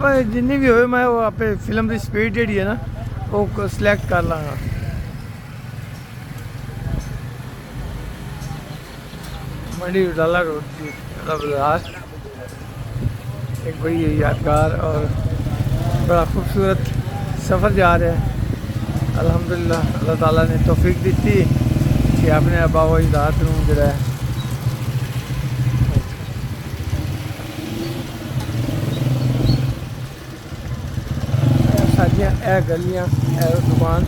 जिन्नी भी हो मैं वो आपे फिल्म की स्पीड जी है ना वो सिलेक्ट कर लाँगा। मंडी डाला रोड की बाजार एक बड़ी यादगार और बड़ा खूबसूरत सफ़र जा रहा है। अल्हम्दुलिल्लाह अल्लाह ताला ने तौफीक दी कि अपने अब्बा व अजदाद नूं जिहड़ा है सारियां ए गलियां ए दुकान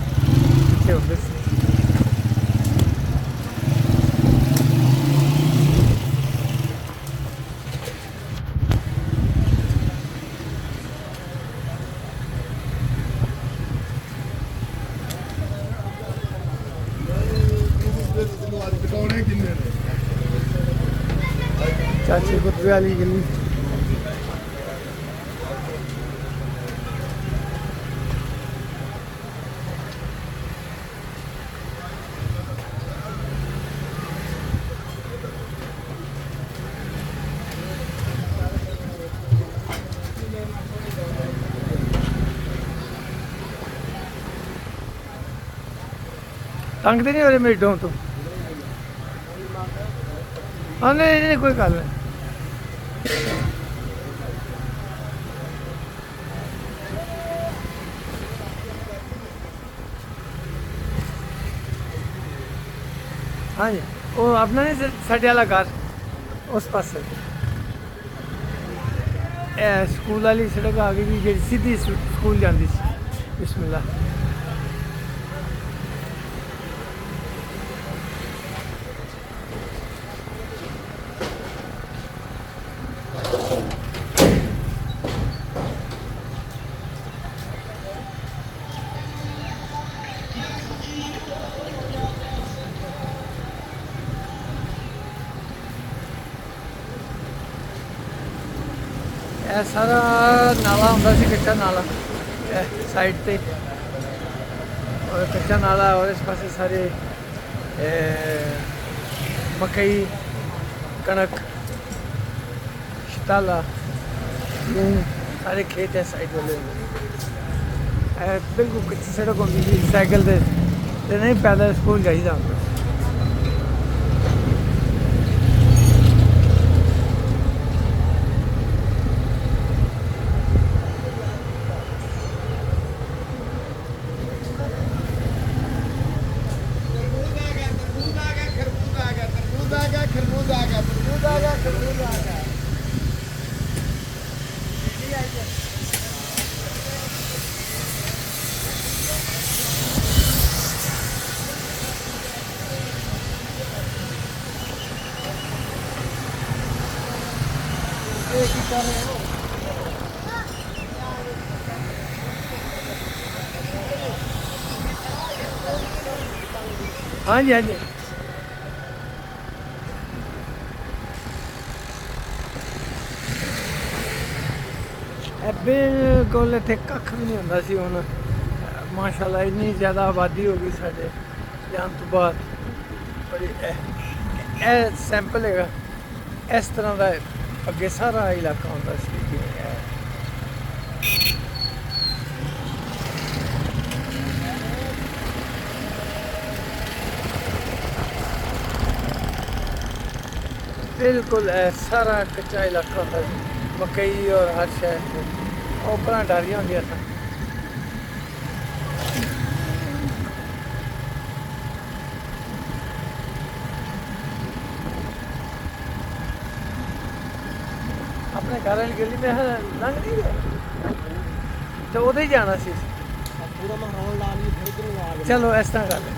इत्थे होंदे सी। चाची कुतबे वाली गली तंग तो नहीं हो रहे मेरी डों तो? हाँ नहीं नहीं कोई गल नहीं। हाँ जी वो अपना नहीं साढ़े वाला घर उस पास स्कूल वाली सड़क आ गई जी सीधी स्कूल जाती सी। बिस्मिल्लाह सारा नाला होंदा सी कच्चा नाला साइड पे और कच्चा नाला और इस पासे सारे मकई कणक शताला गेहूं सारे खेत है साइड वाले बिल्कुल कच्ची सड़क होंदी सी। साइकिल ते नहीं पैदल स्कूल जाईदा होंदा। हाँ जी हाँ जी बिल्कुल इत्थे कख भी नहीं होंदा सी। हुण माशाअल्लाह इन्नी ज़्यादा आबादी हो गई साढ़े जान तो बाद बड़ी सैंपल है इस तरह का अगे सारा इलाका होंदा सी। बिल्कुल सारा कच्चा इलाका होंदा सी। मकई और हर शहर ओपरा डारियां होंदियां सन। अपने घर वाली गली में लंघ नहीं गए तो उधर ही जाना सी। चलो इस तरह कर लें।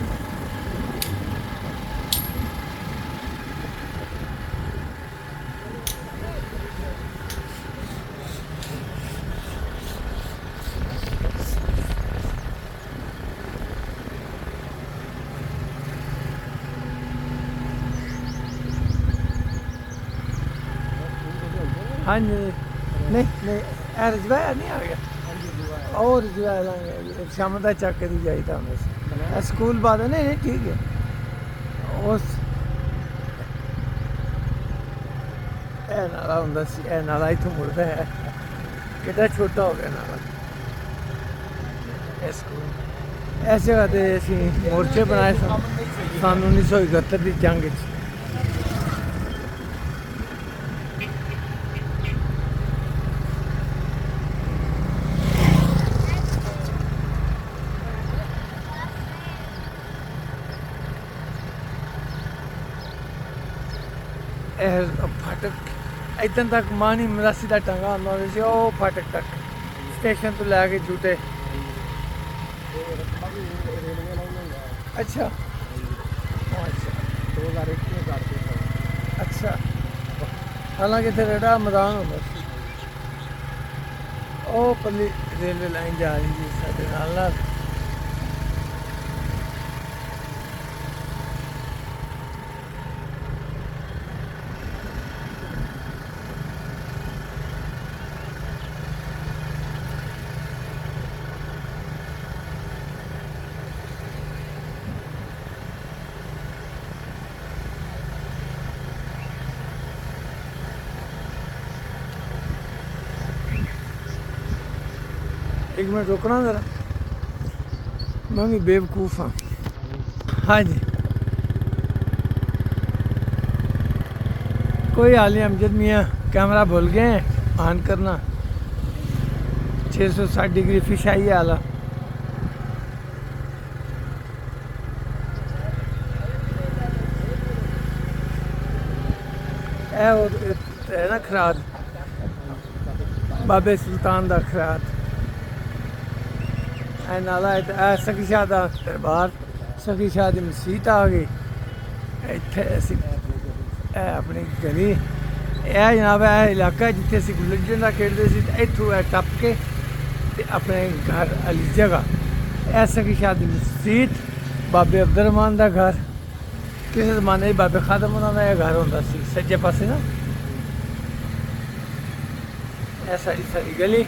हाँ जी नहीं नहीं रजवाया नहीं आ गया और रजवाया लाएंगे शाम का चक दी जाइए हमें स्कूल बाद नहीं नहीं ठीक है उस नाला होंदा सी नाला इत्थों मुड़दा है। कितना छोटा हो गया ना इस स्कूल। इस जगह ते असी मोर्चे बनाए सन 1971 की जंग च। फाटक इतन तक मानी मरासी का टंगा आंदा होंदा सी, ओह फाटक तक स्टेशन तो लैके जूटे। अच्छा अच्छा 2001 में करते थे। अच्छा, हालांकि इतने रेड़ा मैदान होंदा सी। ओह पल्ली रेलवे लाइन जा रही जी साडे नाल नाल। एक मिनट रुकना ज़रा, मैं भी बेवकूफ़ हाँ। हाँ जी, कोई हाल नहीं अमजद मियाँ, कैमरा भूल गए हैं ऑन करना। 660 डिग्री फिश आई है आला। है ना खराद, बाबे सुल्तान का खराद। नाला सखी शाह का दरबार, सखी शाह की मसीत आ गई इत्थे। असी अपनी गली यह जनाब है इलाका जिथे असी गुल्ली डंडा खेडते सी, इत्थों टप के ते अपने घर वाली जगह यह सखी शाह की मसीत, बाबे अब्दुलरहमान का घर। किसी जमाने बाबे खादम होना का यह घर होंदा सी सज्जे पासे ना। यह सारी सारी गली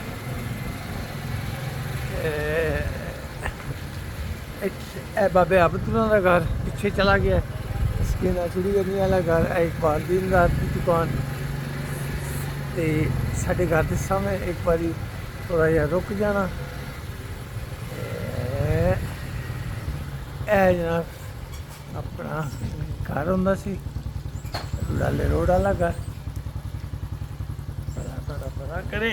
बाबे अब्दुल्ला का घर पिछे चला गया। इसके ना चुड़ी गनी वाला घर, इकबाल दीन रात की दुकान। तो साढ़े घर के सामने एक बारी थोड़ा जहा रुक जाना। जनाब अपना घर होंदा सी, रुड़ाले रोड वाला घर। बड़ा बड़ा बड़ा करे।